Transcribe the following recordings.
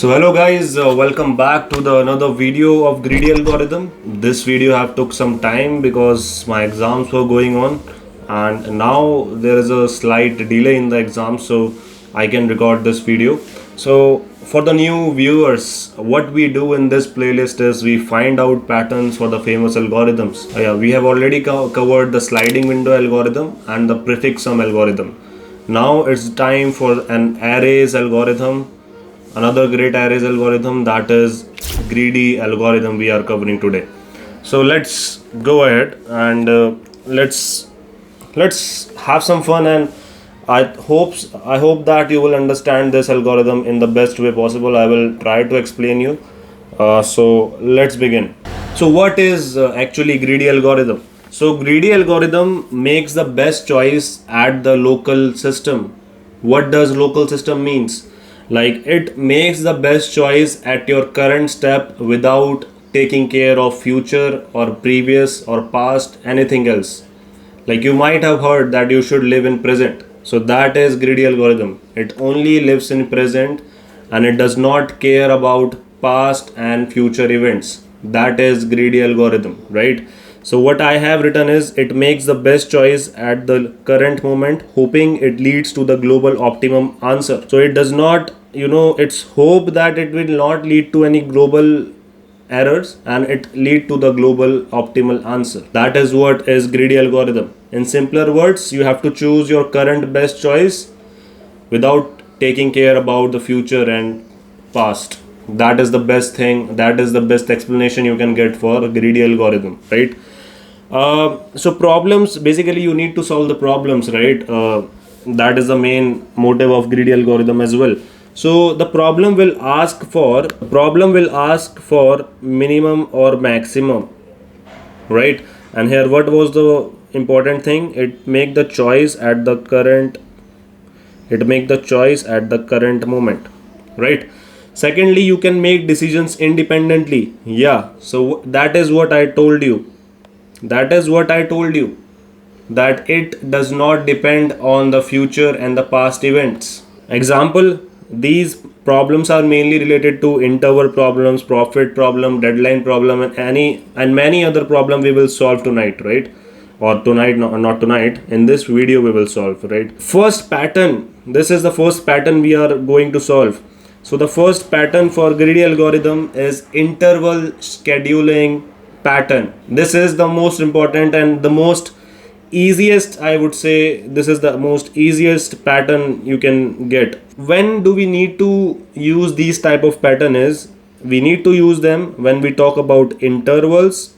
So hello guys, welcome back to the another video of greedy algorithm. This video have took some time because my exams were going on and now there is a slight delay in the exam, so I can record this video. So for the new viewers, what we do in this playlist is we find out patterns for the famous algorithms. Yeah, we have already covered the sliding window algorithm and the prefix sum algorithm. Now it's time for an arrays algorithm, another great arrays algorithm, that is greedy algorithm we are covering today. So let's go ahead and let's have some fun, and I hope that you will understand this algorithm in the best way possible. I will try to explain you. So let's begin. So what is actually greedy algorithm? So greedy algorithm makes the best choice at the local system. What does local system means? Like, it makes the best choice at your current step without taking care of future or previous or past anything else. Like, you might have heard that you should live in present. So that is greedy algorithm. It only lives in present and it does not care about past and future events. That is greedy algorithm, right? So what I have written is, it makes the best choice at the current moment, hoping it leads to the global optimum answer. So it does not, it's hope that it will not lead to any global errors and it lead to the global optimal answer. That is what is greedy algorithm. In simpler words, you have to choose your current best choice without taking care about the future and past. That is the best thing, that is the best explanation you can get for a greedy algorithm, right? So problems, basically you need to solve the problems, right? That is the main motive of greedy algorithm as well. So the problem will ask for minimum or maximum, right? And here what was the important thing? It make the choice at the current moment, right? Secondly, you can make decisions independently. Yeah, so that is what I told you. That it does not depend on the future and the past events. Example, these problems are mainly related to interval problems, profit problem, deadline problem, and many other problem we will solve tonight, right? Or tonight, no, not tonight, in this video we will solve, right? First pattern, this is the first pattern we are going to solve. So the first pattern for greedy algorithm is interval scheduling pattern. This is the most important and the most easiest, I would say. This is the most easiest pattern you can get. When do we need to use these type of pattern is, we need to use them when we talk about intervals,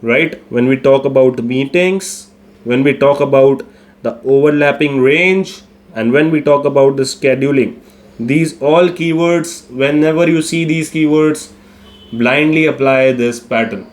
right? When we talk about meetings, when we talk about the overlapping range, and when we talk about the scheduling. These all keywords, whenever you see these keywords, blindly apply this pattern.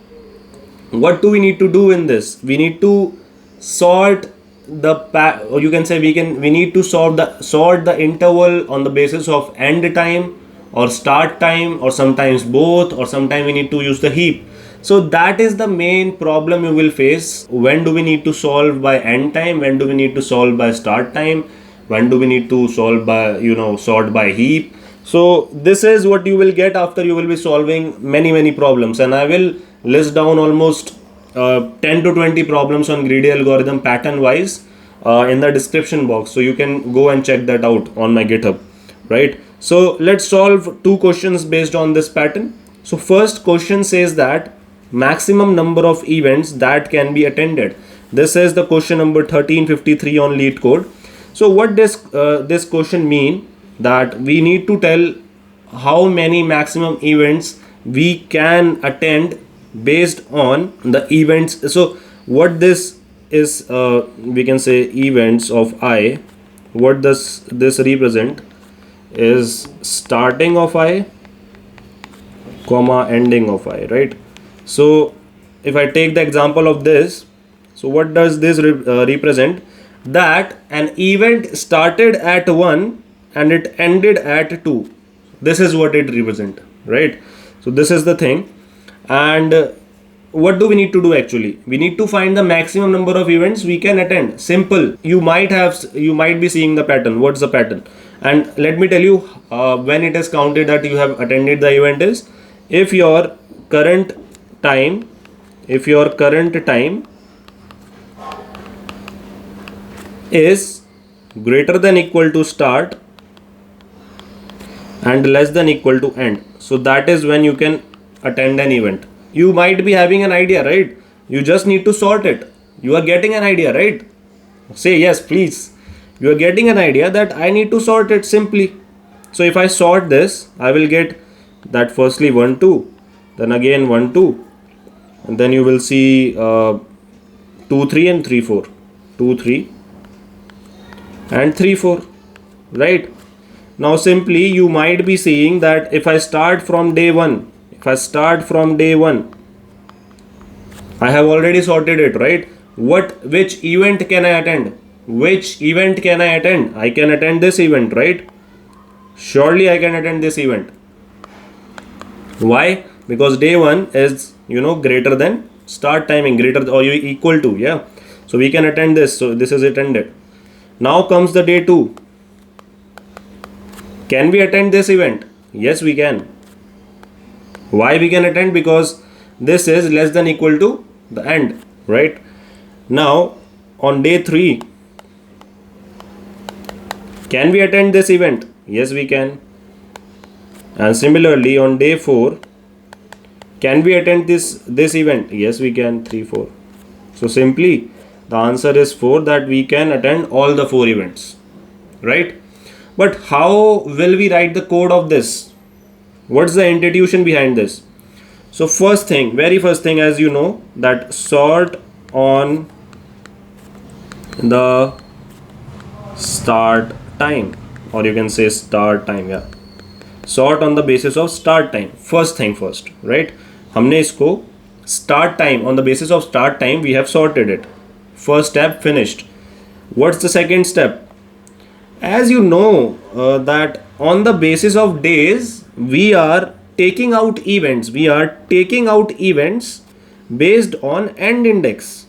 What do we need to do in this? We need to sort or you can say we need to sort the interval on the basis of end time or start time, or sometimes both, or sometimes we need to use the heap. So that is the main problem you will face. When do we need to solve by end time? When do we need to solve by start time? When do we need to solve by, sort by heap? So this is what you will get after you will be solving many problems, and I will list down almost 10 to 20 problems on greedy algorithm pattern wise in the description box, so you can go and check that out on my GitHub, right? So let's solve two questions based on this pattern. So first question says that maximum number of events that can be attended. This is the question number 1353 on LeetCode. So what does this question mean? That we need to tell how many maximum events we can attend based on the events. So what this is, we can say events of I. What does this represent is starting of I, comma ending of I, right? So if I take the example of this, so what does this represent? That an event started at 1 and it ended at 2. This is what it represent, right? So this is the thing. And what do we need to do actually? We need to find the maximum number of events we can attend. Simple. You might be seeing the pattern. What's the pattern? And let me tell you when it is counted that you have attended the event is if your current time is greater than equal to start and less than equal to end. So that is when you can attend an event. You might be having an idea, right? You just need to sort it. You are getting an idea, right? Say yes, please. You are getting an idea that I need to sort it simply. So if I sort this, I will get that firstly 1 2, then again 1 2, and then you will see 2 3 and 3 4, 2 3 and 3 4, right? Now simply you might be seeing that if I start from day 1, I have already sorted it, right? Which event can I attend? I can attend this event, right? Surely I can attend this event. Why? Because day 1 is greater than start timing, greater or equal to, yeah. So we can attend this. So this is attended. Now comes the day 2. Can we attend this event? Yes, we can. Why we can attend? Because this is less than equal to the end, right? Now on day 3, can we attend this event? Yes, we can. And similarly on day 4, can we attend this event? Yes, we can. 3 4. So simply the answer is 4, that we can attend all the 4 events, right? But how will we write the code of this? What's the institution behind this? So very first thing, as you know, that sort on the start time, or you can say start time, yeah. Sort on the basis of start time. First thing first, right? हमने इसको start time, on the basis of start time we have sorted it. First step finished. What's the second step? As you know that on the basis of days we are taking out events. Based on end index.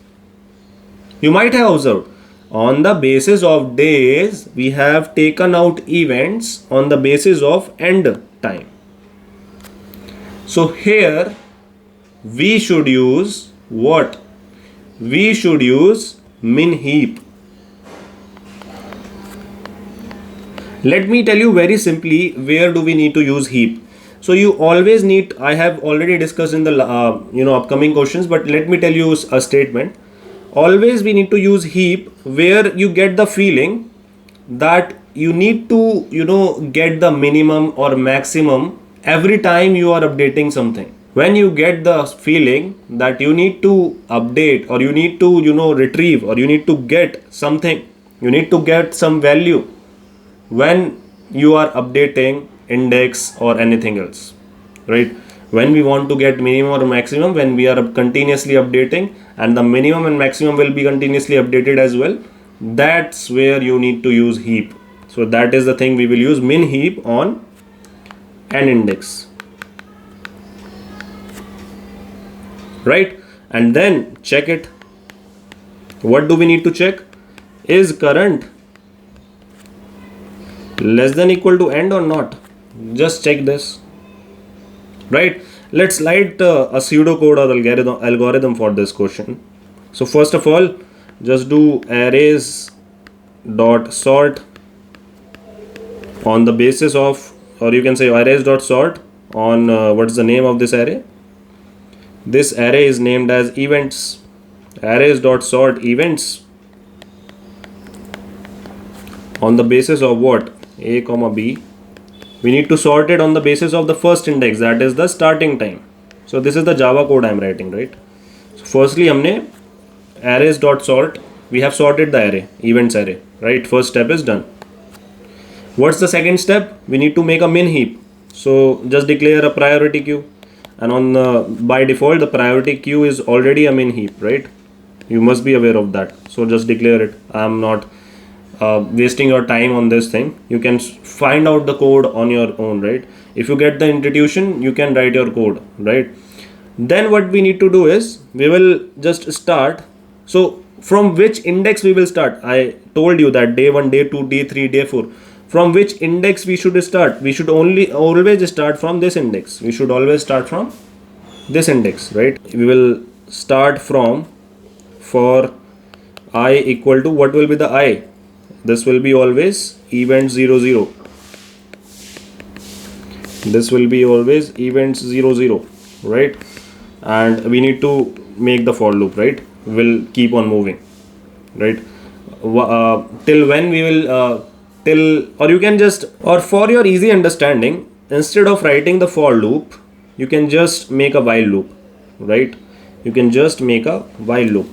You might have observed on the basis of days we have taken out events on the basis of end time. So here we should use what? We should use min heap. Let me tell you very simply where do we need to use heap. So you always need, I have already discussed in the upcoming questions, but let me tell you a statement. Always we need to use heap where you get the feeling that you need to get the minimum or maximum every time you are updating something. When you get the feeling that you need to update, or you need to retrieve, or you need to get something, you need to get some value when you are updating index or anything else, right? When we want to get minimum or maximum, when we are continuously updating, and the minimum and maximum will be continuously updated as well, that's where you need to use heap. So that is the thing, we will use min heap on an index, right? And then check it. What do we need to check? Is current less than equal to end or not? Just check this, right? Let's write a pseudocode or algorithm for this question. So first of all, just do arrays dot sort on the basis of, or you can say arrays dot sort on what's the name of this array? This array is named as events. Arrays dot sort events on the basis of what? A comma B. We need to sort it on the basis of the first index, that is the starting time. So this is the Java code I am writing, right? So firstly हमने arrays dot sort, we have sorted the array, events array, right? First step is done. What's the second step? We need to make a min heap. So just declare a priority queue, and on by default the priority queue is already a min heap, right? You must be aware of that. So just declare it. I am not wasting your time on this thing. You can find out the code on your own, right? If you get the institution, you can write your code, right? Then what we need to do is we will just start. So from which index we will start? I told you that day 1, day 2, day 3, day 4. from which index we should start. We should always start from this index. We should always start from this index, right? We will start from, for I equal to, what will be the I? This will be always event 0 0. This will be always events 0 0, right? And we need to make the for loop, right? We'll keep on moving, right? Till when we will till, or you can just, or for your easy understanding, instead of writing the for loop, you can just make a while loop, right? You can just make a while loop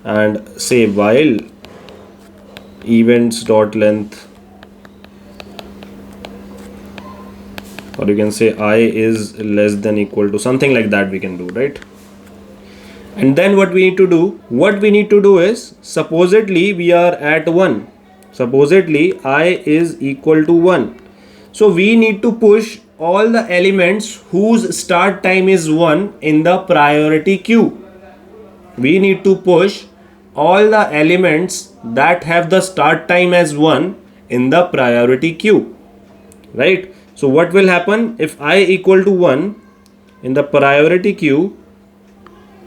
and say while events dot length, or you can say I is less than equal to, something like that we can do, right? And then what we need to do is, supposedly we are at 1, supposedly I is equal to 1, so we need to push all the elements whose start time is 1 in the priority queue. We need to push all the elements that have the start time as 1 in the priority queue, right? So what will happen if I equal to 1 in the priority queue,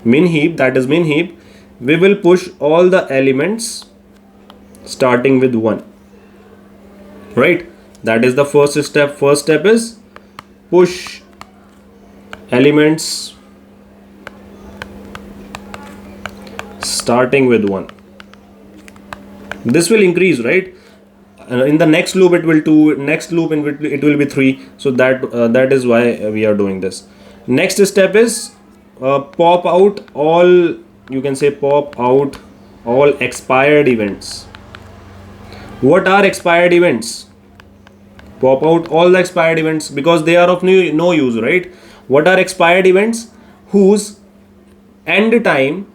min heap, that is min heap, we will push all the elements starting with 1, right? That is the first step. First step is push elements starting with 1. This will increase, right? In the next loop it will 2, next loop it will be 3, so that is why we are doing this. Next step is pop out all, you can say pop out all expired events. What are expired events? Pop out all the expired events, because they are of no use, right? What are expired events? Whose end time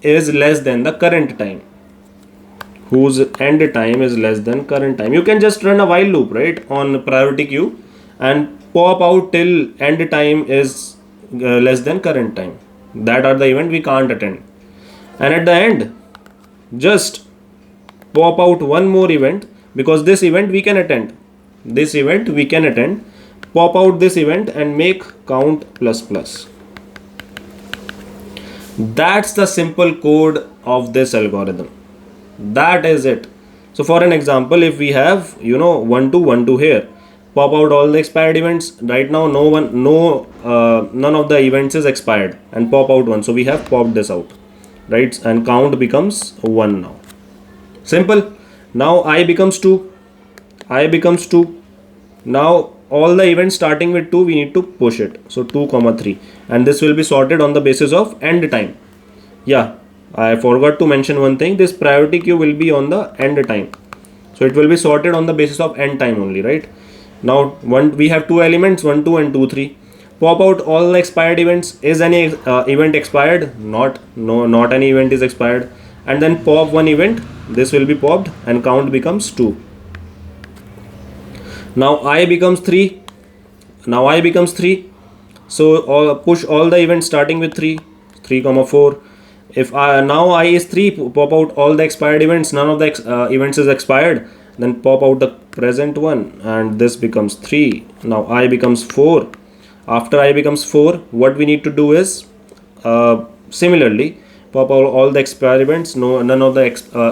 is less than the current time. Whose end time is less than current time. You can just run a while loop, right, on priority queue and pop out till end time is less than current time. That are the event we can't attend. And at the end, just pop out one more event, because this event we can attend. This event we can attend. Pop out this event and make count plus plus. That's the simple code of this algorithm. That is it. So for an example, if we have 1 2 1 2 here, pop out all the expired events. Right now none of the events is expired, and pop out 1. So we have popped this out, right? And count becomes 1 now. Simple. Now I becomes 2. Now all the events starting with 2, we need to push it. So 2 comma 3, and this will be sorted on the basis of end time. Yeah, I forgot to mention one thing. This priority queue will be on the end time, so it will be sorted on the basis of end time only, right? Now we have 2 elements, 1 2 and 2 3. Pop out all the expired events. Is any event expired? Not any event is expired. And then pop one event. This will be popped and count becomes 2. Now I becomes 3. So push all the events starting with 3 comma 4. If now I is 3, pop out all the expired events. None of the events is expired. Then pop out the present one, and this becomes 3. Now I becomes 4. After I becomes 4, what we need to do is similarly pop out all the expired events. None of the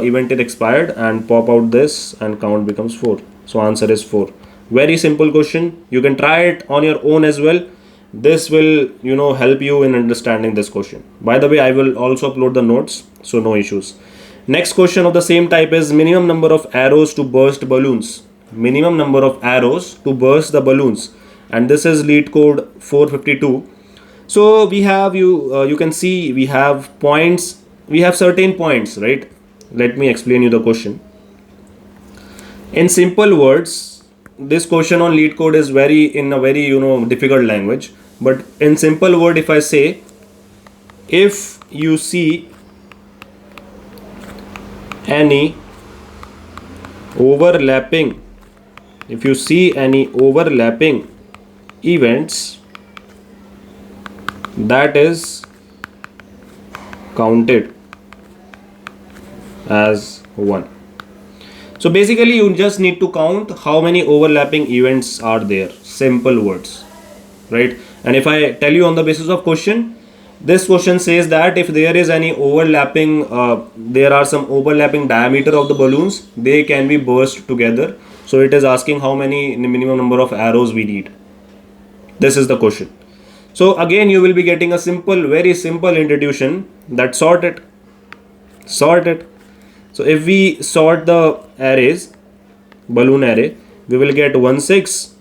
event is expired, and pop out this, and count becomes 4. So answer is 4. Very simple question. You can try it on your own as well. This will help you in understanding this question. By the way, I will also upload the notes, so no issues. Next question of the same type is minimum number of arrows to burst balloons. Minimum number of arrows to burst the balloons, and this is LeetCode 452. So we have you can see we have points. We have certain points, right? Let me explain you the question. In simple words, this question on LeetCode is in a very difficult language. But in simple word, if I say, if you see any overlapping events, that is counted as 1. So basically you just need to count how many overlapping events are there. Simple words, right? And if I tell you on the basis of question, this question says that if there is any overlapping, there are some overlapping diameter of the balloons, they can be burst together. So it is asking how many minimum number of arrows we need. This is the question. So again you will be getting a simple, very simple intuition that sort it. So if we sort the arrays, balloon array, we will get 1 6,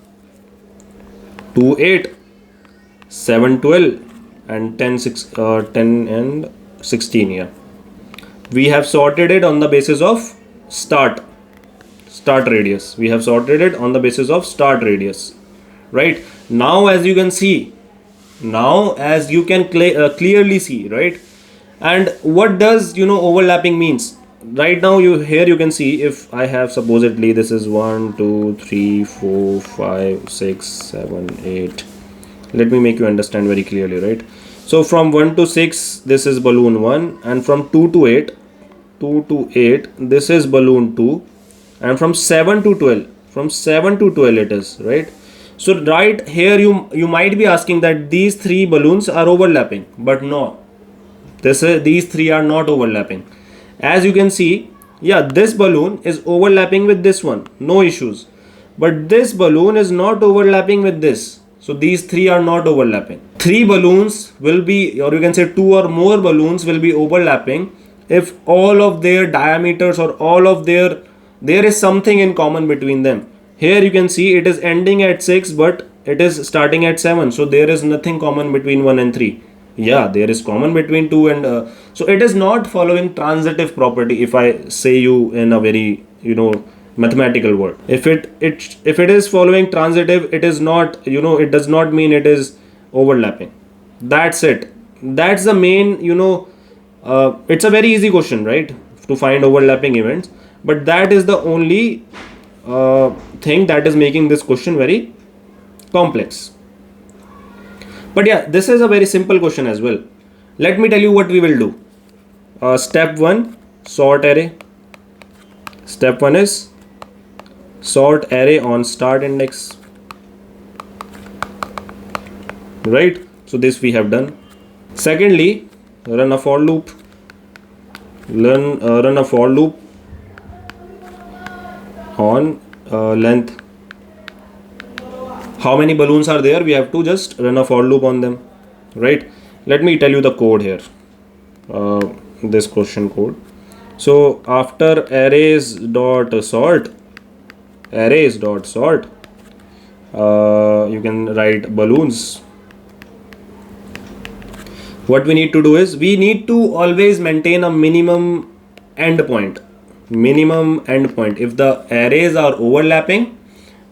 2 8, 7 12 and 10 10 and 16. Yeah, we have sorted it on the basis of start radius. We have sorted it on the basis of start radius, right? Now as you can see, now as you can clearly see, right? And what does overlapping means? Right now you can see, if I have supposedly this is 1 2 3 4 5 6 7 8, let me make you understand very clearly, right? So from 1 to 6 this is balloon 1, and from 2 to 8 this is balloon 2, and from 7 to 12 it is, right? So right here you might be asking that these three balloons are overlapping, but no, these three are not overlapping. As you can see, yeah, this balloon is overlapping with this one, no issues, but this balloon is not overlapping with this. So these three are not overlapping. Three balloons will be, or you can say two or more balloons will be overlapping if all of their diameters or all of there is something in common between them. Here you can see it is ending at 6 but it is starting at 7, so there is nothing common between 1 and 3. Yeah, there is common between 2 and so it is not following transitive property, if I say you in a very mathematical word. If it is following transitive, it is not, it does not mean it is overlapping. That's it. That's the main, it's a very easy question, right, to find overlapping events, but that is the only thing that is making this question very complex. But yeah, this is a very simple question as well. Let me tell you what we will do. Step 1, sort array. Step 1 is sort array on start index, right? So this we have done. Secondly, run a for loop. Run a for loop on length. How many balloons are there? We have to just run a for loop on them, right? Let me tell you the code here, this question code. So after arrays dot sort, you can write balloons. What we need to do is we need to always maintain a minimum endpoint. If the arrays are overlapping,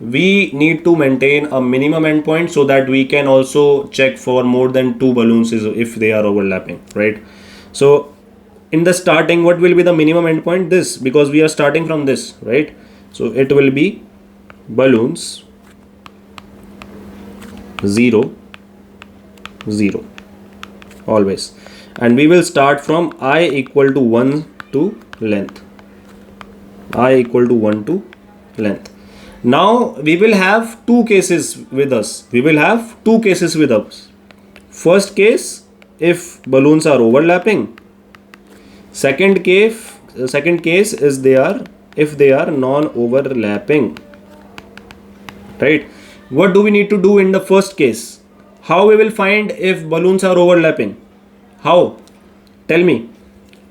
we need to maintain a minimum endpoint so that we can also check for more than 2 balloons if they are overlapping, right? So in the starting, what will be the minimum endpoint? This, because we are starting from this, right? So it will be balloons 0 0 always, and we will start from I equal to 1 to length. Now we will have two cases with us. First case, if balloons are overlapping. Second case is if they are non-overlapping, right? What do we need to do in the first case? How we will find if balloons are overlapping? How? Tell me.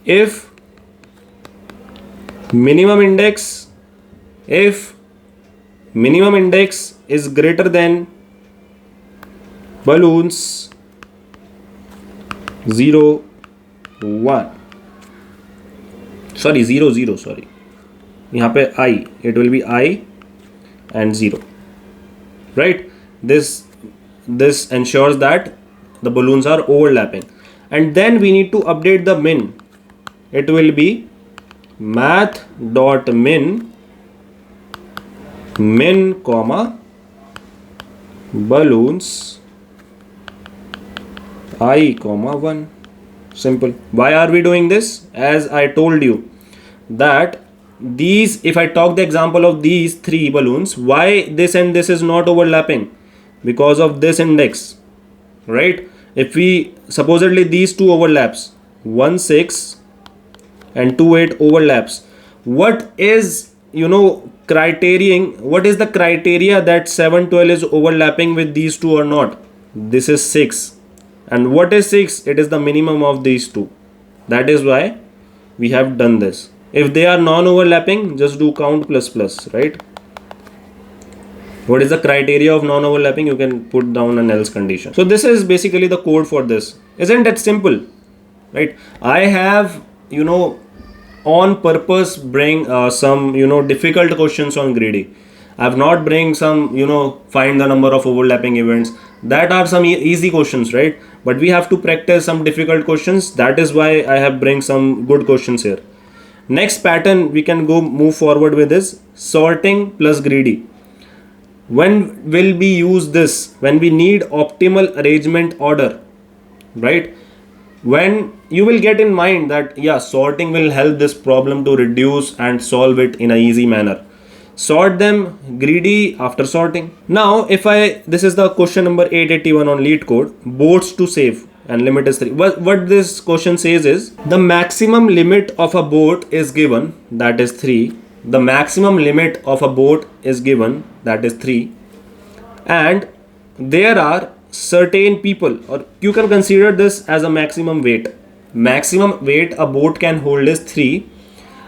If minimum index is greater than balloons 0 1, sorry 0 0, sorry, यहाँ पे I, it will be I and 0, right? This ensures that the balloons are overlapping, and then we need to update the min. It will be math.min comma balloons I comma 1. Simple. Why are we doing this? As I told you that these, if I talk the example of these three balloons, why this and this is not overlapping? Because of this index, right? If we supposedly these two overlaps, 1 6 and 2 8 overlaps, what is, criterion, what is the criteria that 7 12 is overlapping with these two or not? This is 6. And what is 6? It is the minimum of these two. That is why we have done this. If they are non-overlapping, just do count plus plus, right? What is the criteria of non-overlapping? You can put down an else condition. So this is basically the code for this. Isn't it simple, right? I have, on purpose bring some, difficult questions on greedy. I have not bring some, find the number of overlapping events. That are some easy questions, right? But we have to practice some difficult questions. That is why I have bring some good questions here. Next pattern we can move forward with is sorting plus greedy. When will we use this? When we need optimal arrangement order, right? When you will get in mind that, yeah, sorting will help this problem to reduce and solve it in a easy manner. Sort them, greedy after sorting. Now, this is the question number 881 on LeetCode, boats to save and limit is 3. What this question says is, the maximum limit of a boat is given, that is 3. The maximum limit of a boat is given, that is 3. And there are certain people, or you can consider this as a maximum weight. Maximum weight a boat can hold is 3.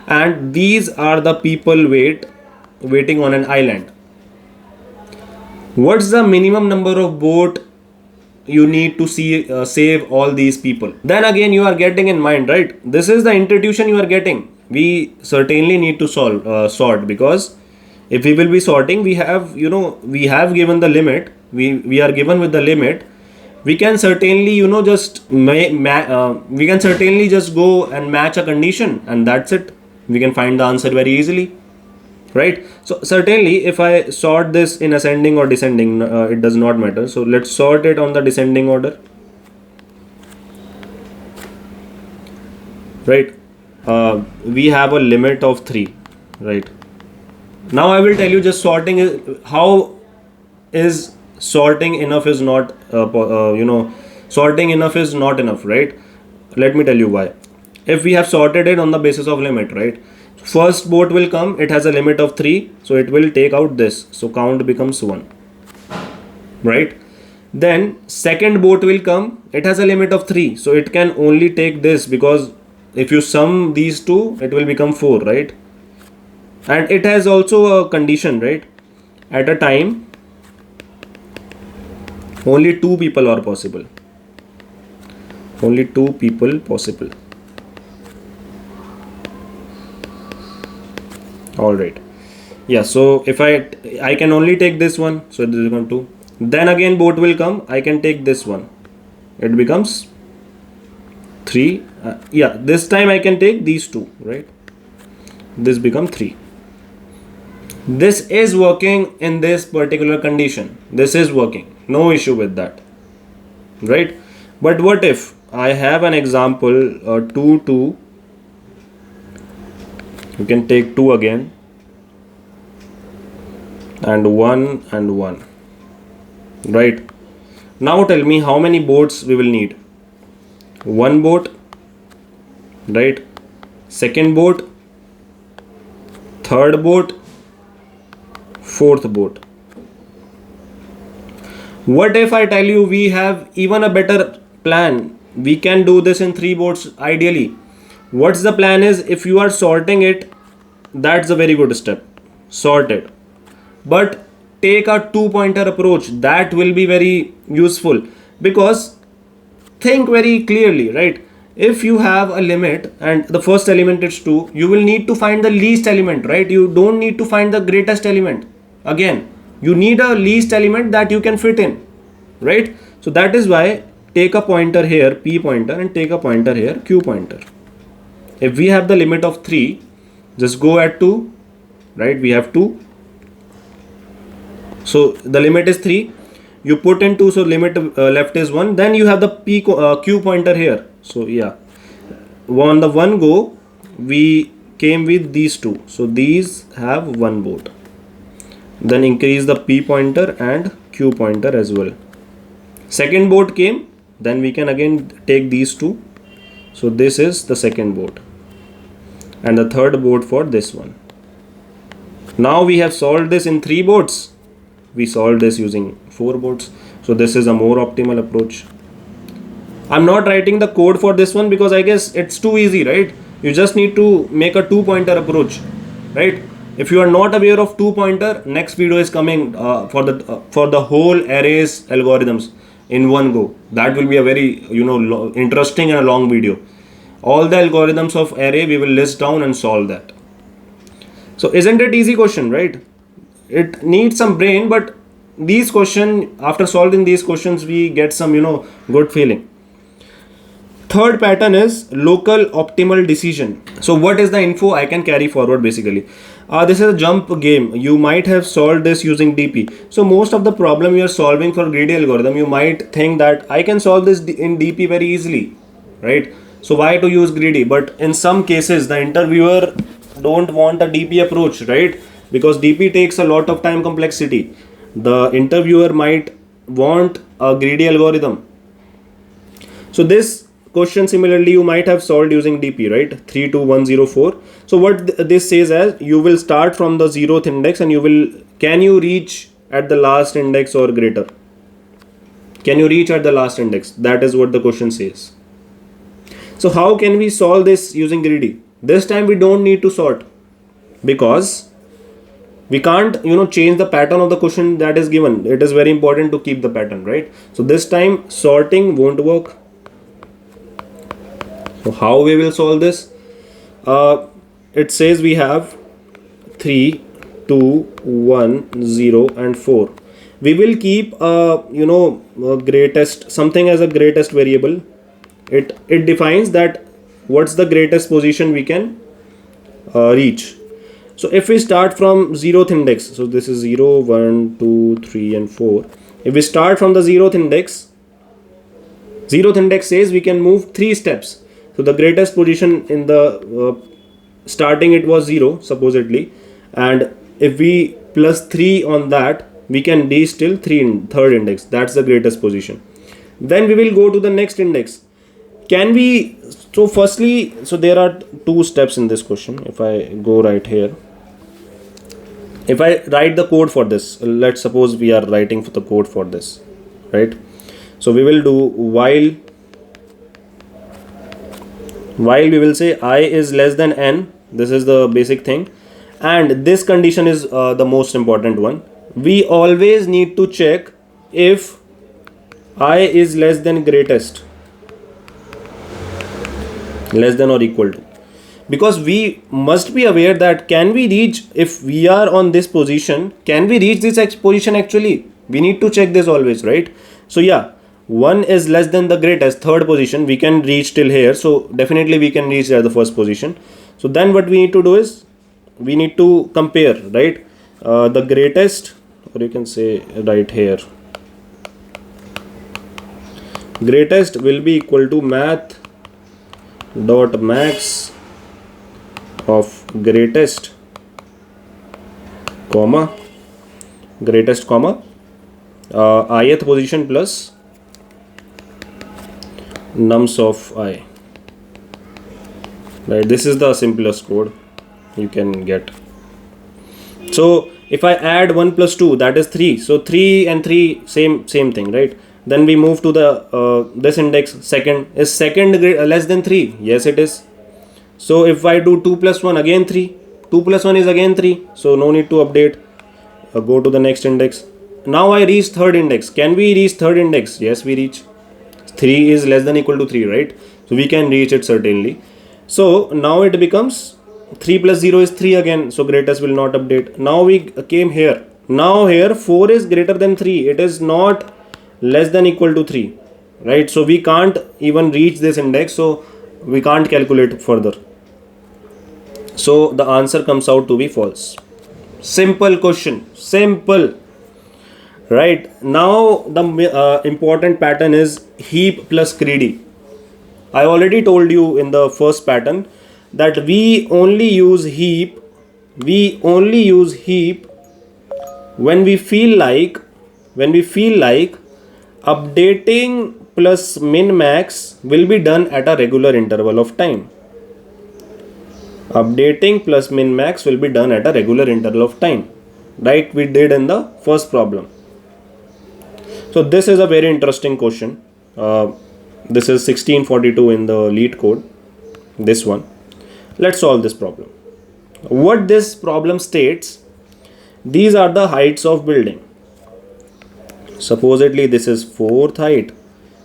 And these are the people waiting on an island. What's the minimum number of boat you need to save all these people? Then again, you are getting in mind, right? This is the intuition you are getting. We certainly need to sort, because if we will be sorting, we have given the limit. We are given with the limit. We can certainly we can certainly just go and match a condition, and that's it. We can find the answer very easily, right? So certainly if I sort this in ascending or descending, it does not matter. So let's sort it on the descending order, right? We have a limit of 3, right? Now I will tell you just sorting is how is sorting enough is not sorting enough is not enough, right? Let me tell you why. If we have sorted it on the basis of limit, right? First boat will come, it has a limit of 3, so it will take out this, so count becomes 1, right? Then second boat will come, it has a limit of 3, so it can only take this, because if you sum these two, it will become 4, right? And it has also a condition, right? At a time only 2 people are possible. Only 2 people possible. Alright. Yeah, so if I can only take this one, so this is equal to 2. Then again boat will come, I can take this one. It becomes 3. Yeah, this time I can take these two, right? This become 3. This is working in this particular condition. This is working. No issue with that, right? But what if I have an example 2 2, you can take 2 again, and 1 and 1, right? Now tell me how many boats we will need. 1 boat, right? Second boat, third boat, fourth boat. What if I tell you we have even a better plan? We can do this in 3 boats ideally. What's the plan is, if you are sorting it, that's a very good step. Sort it. But take a 2-pointer approach. That will be very useful, because think very clearly, right? If you have a limit and the first element is 2, you will need to find the least element, right? You don't need to find the greatest element. Again, you need a least element that you can fit in, right? So that is why take a pointer here, P pointer, and take a pointer here, Q pointer. If we have the limit of 3, just go at 2, right? We have 2. So the limit is 3. You put in 2, so limit left is 1. Then you have the Q pointer here. So yeah, on the one go, we came with these two, so these have one board. Then increase the P pointer and Q pointer as well. Second board came, then we can again take these two, so this is the second board, and the third board for this one. Now we have solved this in 3 boards. We solved this using 4 boards, so this is a more optimal approach. I'm not writing the code for this one because I guess it's too easy, right? You just need to make a 2-pointer approach, right? If you are not aware of 2-pointer, next video is coming for the whole arrays algorithms in one go. That will be a very interesting and a long video. All the algorithms of array we will list down and solve that. So isn't it easy question, right? It needs some brain, but these questions, after solving these questions, we get some good feeling. Third pattern is local optimal decision. So what is the info I can carry forward basically? This is a jump game. You might have solved this using DP. So most of the problem you are solving for greedy algorithm, you might think that I can solve this in DP very easily, right? So why to use greedy? But in some cases, the interviewer don't want a DP approach, right? Because DP takes a lot of time complexity. The interviewer might want a greedy algorithm. So this question similarly you might have solved using DP, right? 32104. So what this says as you will start from the 0th index and can you reach at the last index or greater? Can you reach at the last index? That is what the question says. So how can we solve this using greedy? This time we don't need to sort because we can't change the pattern of the question that is given. It is very important to keep the pattern, right? So this time sorting won't work. So how we will solve this? It says we have 3, 2, 1, 0 and 4. We will keep greatest, something as a greatest variable. It defines that what's the greatest position we can reach. So if we start from 0th index, so this is 0, 1, 2, 3 and 4. If we start from the 0th index says we can move 3 steps. So the greatest position in the starting it was 0 supposedly, and if we plus 3 on that, we can reach till 3rd index. That's the greatest position. Then we will go to the next index. Can we, so firstly, so there are 2 steps in this question. If I go right here, if I write the code for this, let's suppose we are writing for the code for this, right? So we will do while we will say I is less than n. This is the basic thing, and this condition is the most important one. We always need to check if I is less than greatest, less than or equal to, because we must be aware that can we reach, if we are on this position, can we reach this position actually? We need to check this always, right? So yeah, 1 is less than the greatest, 3rd position, we can reach till here, so definitely we can reach at the 1st position. So then what we need to do is we need to compare, right? The greatest, or you can say right here, greatest will be equal to math dot max of greatest comma ith position plus nums of I, right? This is the simplest code you can get. So if I add 1 plus 2, that is 3. So 3 and 3 same thing, right? Then we move to the this index. Second is less than 3? Yes, it is. So if I do 2 plus 1, again 3. 2 plus 1 is again 3. So no need to update. Go to the next index. Now I reach 3rd index. Can we reach 3rd index? Yes, we reach. 3 is less than equal to 3, right? So we can reach it certainly. So now it becomes 3 plus 0 is 3 again. So greatest will not update. Now we came here. Now here 4 is greater than 3. It is not less than equal to 3, right? So we can't even reach this index. So we can't calculate further. So the answer comes out to be false. Simple question. Simple. Right, now the important pattern is heap plus greedy. I already told you in the first pattern that we only use heap when we feel like updating plus min max will be done at a regular interval of time. Updating plus min max will be done at a regular interval of time, right? We did in the first problem. So this is a very interesting question. This is 1642 in the LeetCode, this one. Let's solve this problem. What this problem states, these are the heights of building. Supposedly this is 4th height,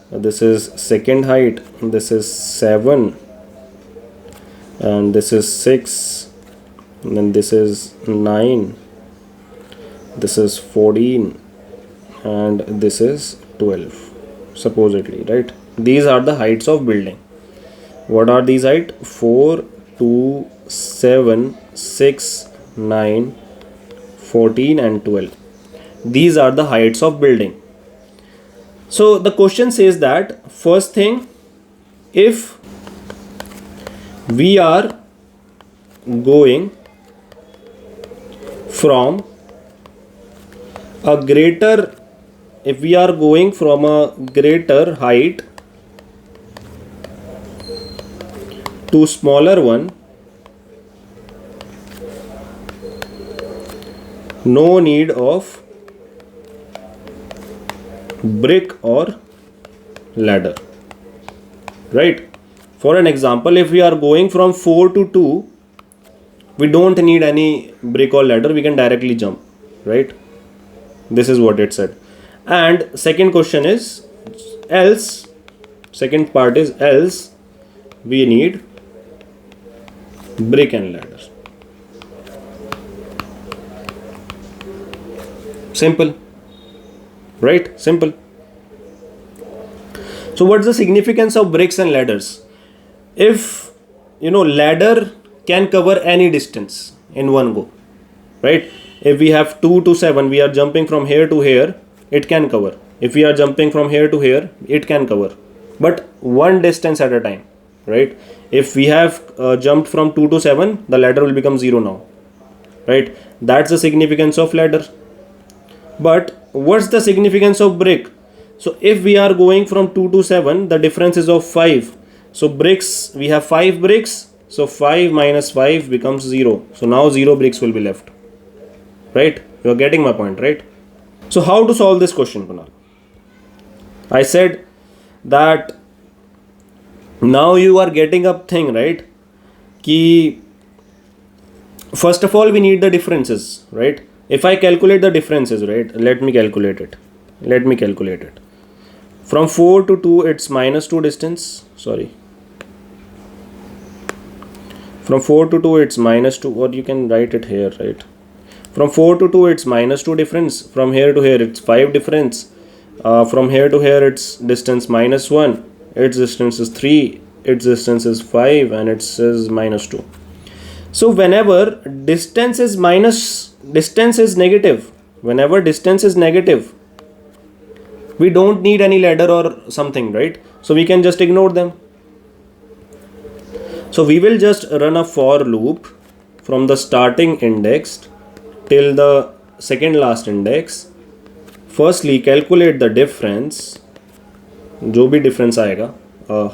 this is 2nd height, this is 7, and this is 6, and then this is 9, this is 14, and this is 12, supposedly, right? These are the heights of building. What are these heights? 4, 2, 7, 6, 9, 14 and 12. These are the heights of building. So the question says that, first thing, if we are going from a greater height to smaller one, no need of brick or ladder, right? For an example, if we are going from 4 to 2, we don't need any brick or ladder, we can directly jump, right? This is what it said. And second question is else, second part is else we need brick and ladder. Simple, right? Simple. So what's the significance of bricks and ladders? If ladder can cover any distance in one go, right? If we have 2 to 7, we are jumping from here to here, it can cover. If we are jumping from here to here, it can cover, but one distance at a time, right? If we have jumped from 2 to 7, the ladder will become 0 now, right? That's the significance of ladder. But what's the significance of brick? So if we are going from 2 to 7, the difference is of 5. So bricks, we have 5 bricks. So 5 minus 5 becomes 0. So now 0 bricks will be left. Right? You are getting my point, right? So how to solve this question, Kunal? I said that now you are getting a thing, right? Ki first of all, we need the differences, right? If I calculate the differences, right? Let me calculate it. From 4 to 2, it's minus 2 distance. Sorry. From 4 to 2, it's minus 2. Or you can write it here, right? From 4 to 2, it's minus 2 difference. From here to here, it's 5 difference. From here to here, it's distance minus 1. Its distance is 3. Its distance is 5. And it says minus 2. So whenever distance is negative, we don't need any ladder or something, right? So we can just ignore them. So we will just run a for loop from the starting index till the second last index. Firstly, calculate the difference. जो भी difference आएगा.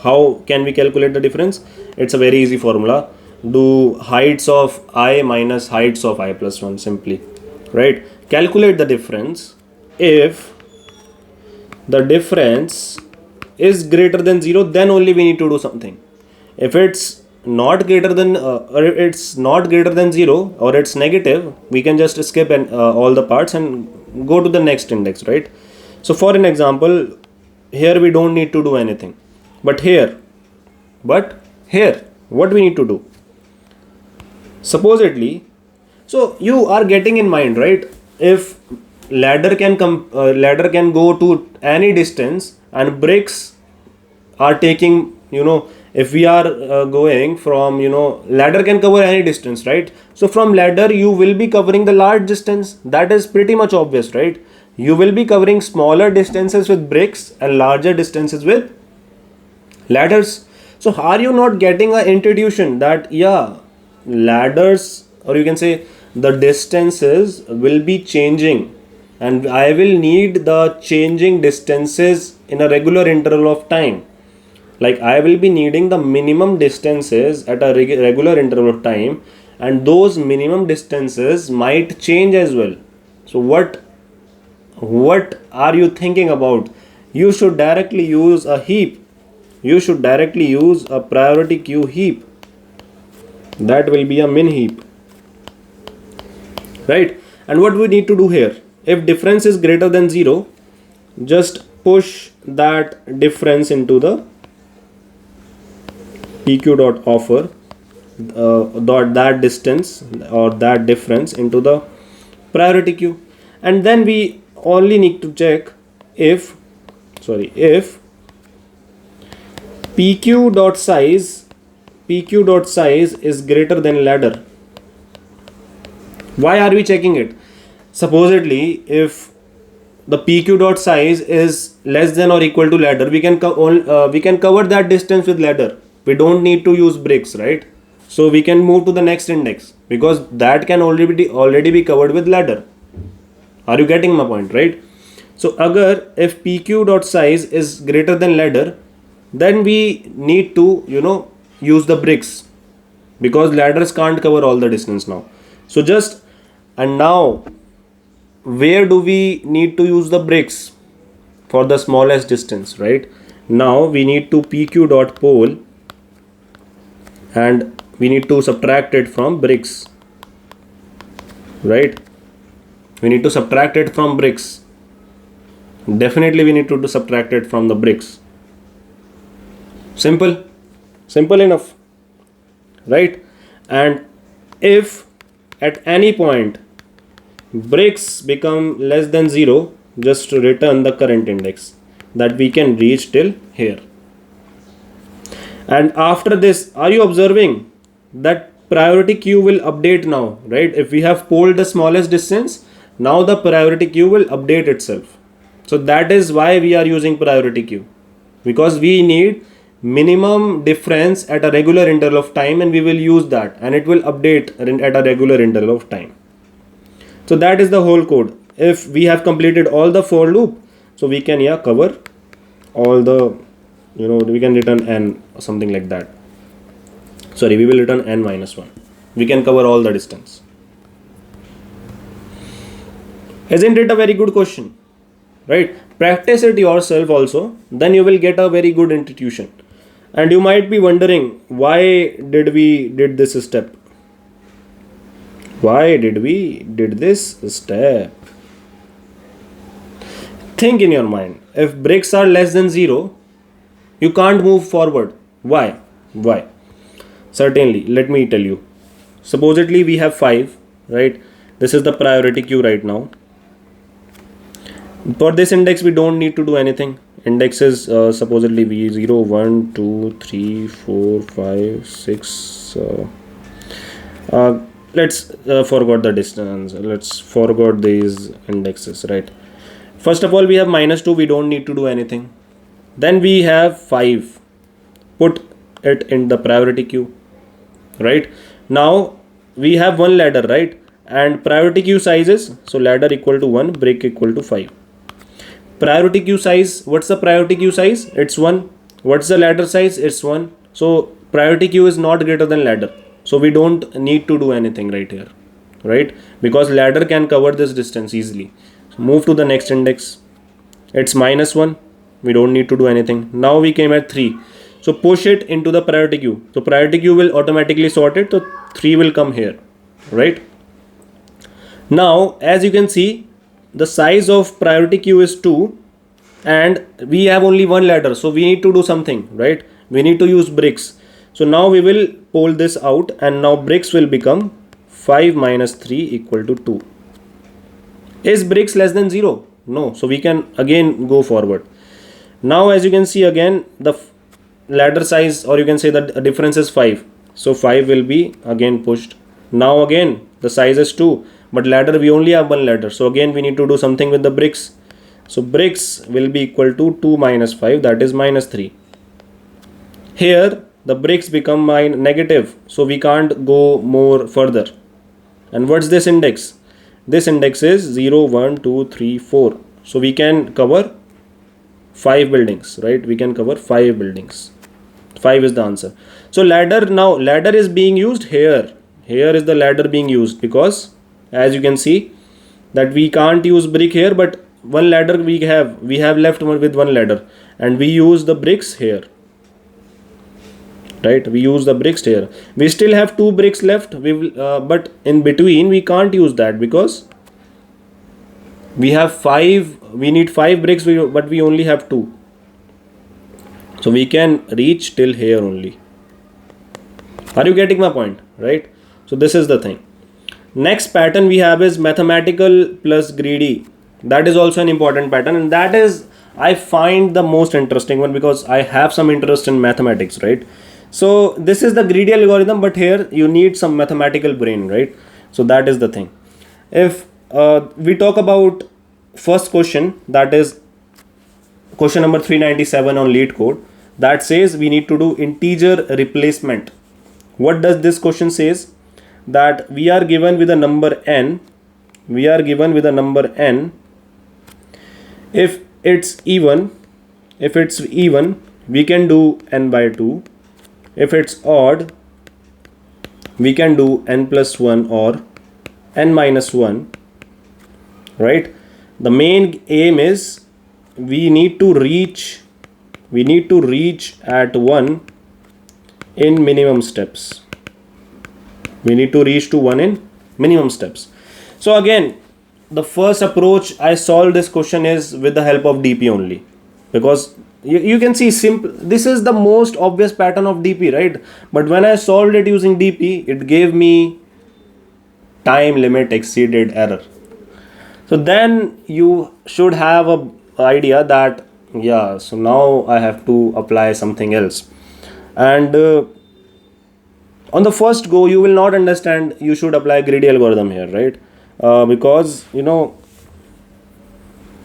How can we calculate the difference? It's a very easy formula. Do heights of I minus heights of I plus 1 simply, right? Calculate the difference. If the difference is greater than 0, then only we need to do something. If it's not greater than 0 or it's negative, we can just skip all the parts and go to the next index, right? So for an example, here we don't need to do anything, but here what we need to do? Supposedly, so you are getting in mind, right? If ladder can go to any distance and bricks are taking, if we are going from, ladder can cover any distance, right? So from ladder you will be covering the large distance. That is pretty much obvious, right? You will be covering smaller distances with bricks and larger distances with ladders. So So are you not getting a intuition that yeah, ladders, or you can say the distances will be changing, and I will need the changing distances in a regular interval of time. Like I will be needing the minimum distances at a regular interval of time, and those minimum distances might change as well. So what are you thinking about? You should directly use a heap. You should directly use a priority queue heap. That will be a min heap, right? And what we need to do here, if difference is greater than 0, just push that difference into the pq.offer that distance or that difference into the priority queue, and then we only need to check if pq.size is greater than ladder. Why are we checking it? Supposedly, if the pq.size is less than or equal to ladder, we can cover that distance with ladder. We don't need to use bricks, right? So we can move to the next index because that can already be covered with ladder. Are you getting my point, right? So if pq.size is greater than ladder, then we need to use the bricks, because ladders can't cover all the distance now. So now where do we need to use the bricks? For the smallest distance, right? Now we need to pq.pole and we need to subtract it from bricks, right? We need to subtract it from bricks. Definitely we need to subtract it from the bricks. Simple enough, right? And if at any point bricks become less than 0, just return the current index that we can reach till here. And after this, are you observing that priority queue will update now, right? If we have polled the smallest distance, now the priority queue will update itself. So that is why we are using priority queue, because we need minimum difference at a regular interval of time, and we will use that, and it will update at a regular interval of time. So that is the whole code. If we have completed all the for loop, so we can cover all the, we can return n or something like that. Sorry, we will return n minus 1. We can cover all the distance. Isn't it a very good question, right? Practice it yourself also, then you will get a very good intuition. And you might be wondering, why did we did this step? Why did we did this step? Think in your mind. If bricks are less than 0, you can't move forward. Why? Certainly, let me tell you. Supposedly we have 5, right? This is the priority queue right now. For this index, we don't need to do anything. Index is supposedly v0, 1, 2, 3, 4, 5, 6. Let's forget the distance. Let's forget these indexes, right? First of all, we have -2. We don't need to do anything. Then we have 5. Put it in the priority queue, right? Now we have one ladder, right? And priority queue size is, so ladder equal to 1, brick equal to 5. Priority queue size, what's the priority queue size? It's 1. What's the ladder size? It's 1. So priority queue is not greater than ladder. So we don't need to do anything right here, right? Because ladder can cover this distance easily. So move to the next index. It's -1. We don't need to do anything. Now we came at 3. So push it into the priority queue. So priority queue will automatically sort it. So 3 will come here, right? Now, as you can see, the size of priority queue is 2 and we have only one ladder. So we need to do something, right? We need to use bricks. So now we will pull this out, and now bricks will become 5 minus 3 equal to 2. Is bricks less than 0? No. So we can again go forward. Now as you can see, again the ladder size, or you can say that the difference is 5. So 5 will be again pushed. Now again the size is 2, but ladder we only have one ladder. So again we need to do something with the bricks. So bricks will be equal to 2 minus 5, that is -3. Here the bricks become negative, so we can't go more further. And what's this index? This index is 0, 1, 2, 3, 4. So we can cover 5 buildings, right? We can cover 5 buildings. 5 is the answer. So ladder is being used here. Here is the ladder being used, because as you can see that we can't use brick here, but one ladder we have left with one ladder, and we use the bricks here, right? We use the bricks here. We still have 2 bricks left, but in between we can't use that because we have 5. We need 5 bricks, but we only have 2, so we can reach till here only. Are you getting my point, right? So this is the thing. Next pattern we have is mathematical plus greedy. That is also an important pattern, and that is, I find, the most interesting one, because I have some interest in mathematics, right? So this is the greedy algorithm, but here you need some mathematical brain, right? So that is the thing. If we talk about first question, that is question number 397 on LeetCode, that says we need to do integer replacement. What does this question says? That we are given with a number n. We are given with a number n. If it's even, we can do n by 2. If it's odd, we can do n plus 1 or n minus 1, right? The main aim is we need to reach at 1 in minimum steps. We need to reach to 1 in minimum steps. So again, the first approach I solved this question is with the help of DP only, because you can see simple. This is the most obvious pattern of DP, right? But when I solved it using DP, it gave me time limit exceeded error. So then you should have a idea that, yeah, so now I have to apply something else. And on the first go, you will not understand you should apply greedy algorithm here, right? Because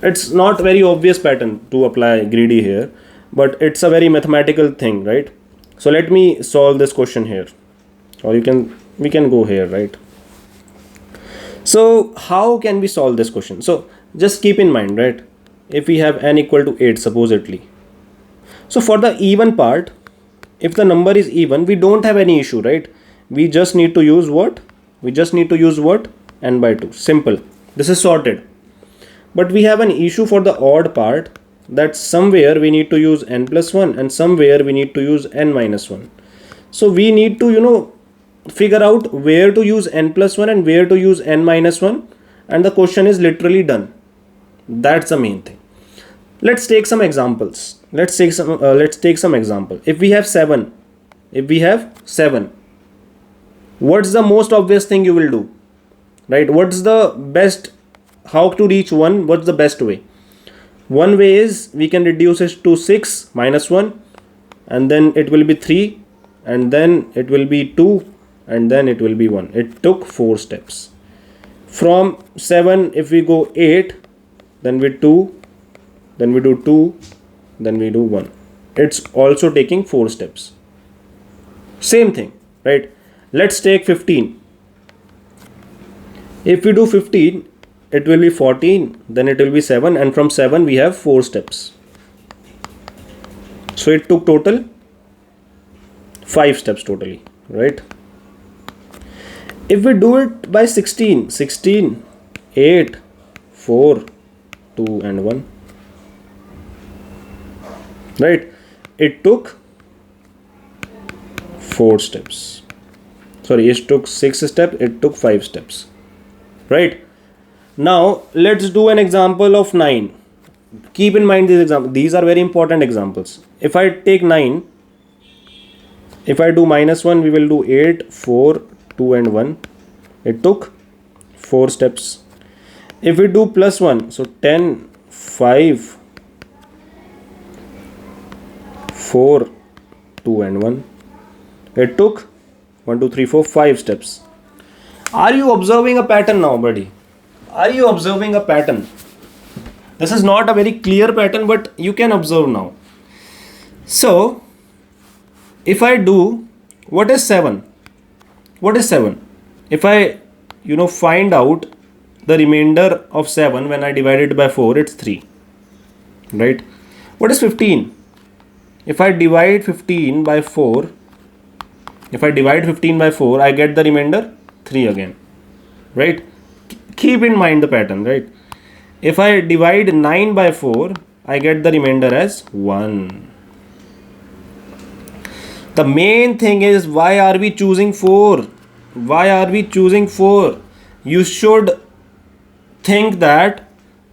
it's not very obvious pattern to apply greedy here, but it's a very mathematical thing, right? So let me solve this question here, or we can go here, right? So how can we solve this question? So just keep in mind, right, if we have n equal to 8 supposedly, so for the even part, if the number is even, we don't have any issue, right? We just need to use what? N by 2. Simple. This is sorted. But we have an issue for the odd part, that somewhere we need to use n plus 1 and somewhere we need to use n minus 1. So we need to, figure out where to use n plus 1 and where to use n minus 1, and the question is literally done. That's the main thing. Let's take some examples. Let's take some example. If we have 7, what's the most obvious thing you will do, right? What's the best, how to reach 1? What's the best way? One way is we can reduce it to 6 minus 1, and then it will be 3, and then it will be 2, and then it will be 1. It took 4 steps. From 7, if we go 8, then we do 2, then we do 1. It's also taking 4 steps. Same thing, right? Let's take 15. If we do 15, it will be 14, then it will be 7, and from 7 we have 4 steps. So it took total 5 steps totally, right? If we do it by 16, 8, 4, 2 and 1, right? It took 4 steps. Sorry, it took 6 steps, it took 5 steps, right? Now let's do an example of 9. Keep in mind these examples. These are very important examples. If I take 9, if I do minus 1, we will do 8, 4, 2 and 1. It took 4 steps. If we do plus 1, so 10, 5, 4, 2 and 1. It took 1, 2, 3, 4, 5 steps. Are you observing a pattern now, buddy? Are you observing a pattern? This is not a very clear pattern, but you can observe now. So If I do, what is 7? What is 7? If I find out the remainder of 7 when I divide it by 4, it's 3, right? What is 15? If I divide 15 by 4, I get the remainder 3 again, right? Keep in mind the pattern, right? If I divide 9 by 4, I get the remainder as 1. The main thing is, why are we choosing 4? Why are we choosing 4? You should think that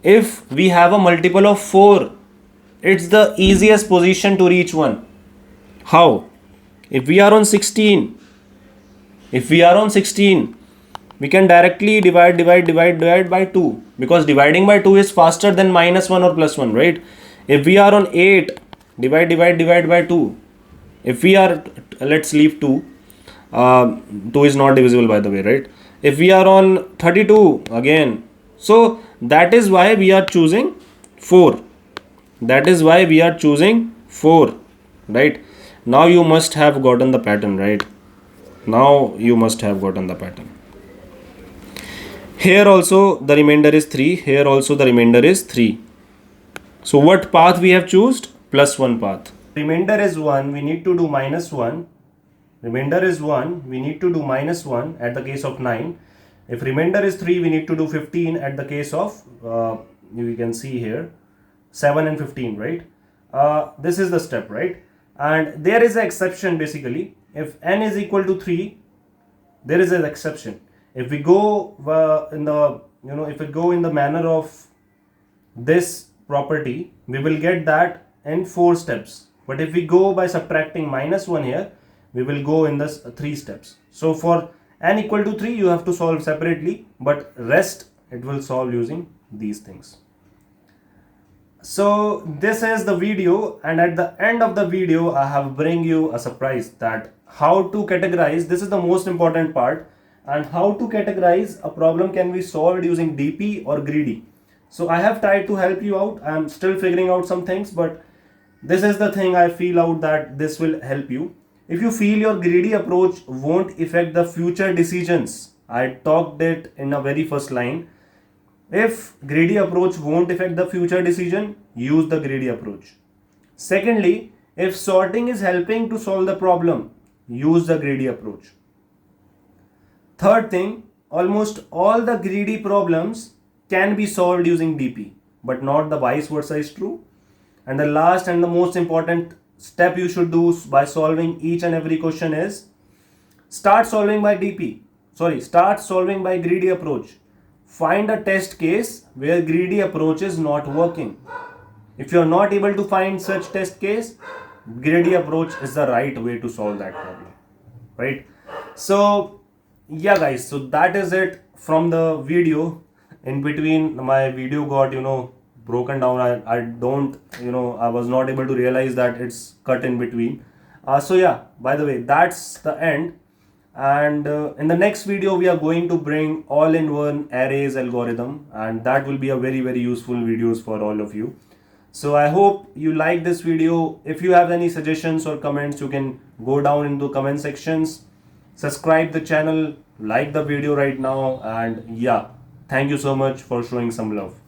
if we have a multiple of 4, it's the easiest position to reach 1. How? If we are on 16, we can directly divide by 2, because dividing by 2 is faster than minus 1 or plus 1, right? If we are on 8, divide by 2. If we are, let's leave 2, 2 is not divisible, by the way, right? If we are on 32 again, so that is why we are choosing 4. Right? Now you must have gotten the pattern, right? Here also the remainder is 3. Here also the remainder is 3. So what path we have chosen? Plus 1 path. Remainder is 1, we need to do minus 1. Remainder is 1, we need to do minus 1 at the case of 9. If remainder is 3, we need to do 15 at the case of, you can see here, 7 and 15, right? This is the step, right? And there is an exception basically. If n is equal to 3, there is an exception. If we go in the manner of this property, we will get that in 4 steps. But if we go by subtracting minus 1 here, we will go in this 3 steps. So for n equal to 3, you have to solve separately, but rest it will solve using these things. So this is the video, and at the end of the video I have bring you a surprise, that how to categorize, this is the most important part, and how to categorize a problem can be solved using DP or greedy. So I have tried to help you out. I am still figuring out some things, but this is the thing I feel out that this will help you. If you feel your greedy approach won't affect the future decisions, I talked it in a very first line. If greedy approach won't affect the future decision, use the greedy approach. Secondly, if sorting is helping to solve the problem, use the greedy approach. Third thing, almost all the greedy problems can be solved using DP, but not the vice versa is true. And the last and the most important step you should do by solving each and every question is start solving by greedy approach. Find a test case where greedy approach is not working. If you are not able to find such test case, greedy approach is the right way to solve that problem, right? So yeah guys, so that is it from the video. In between my video got broken down. I was not able to realize that it's cut in between. So yeah, by the way, that's the end. And in the next video we are going to bring all-in-one arrays algorithm, and that will be a very very useful videos for all of you. So I hope you like this video. If you have any suggestions or comments, you can go down into comment sections. Subscribe the channel, like the video right now, and yeah, thank you so much for showing some love.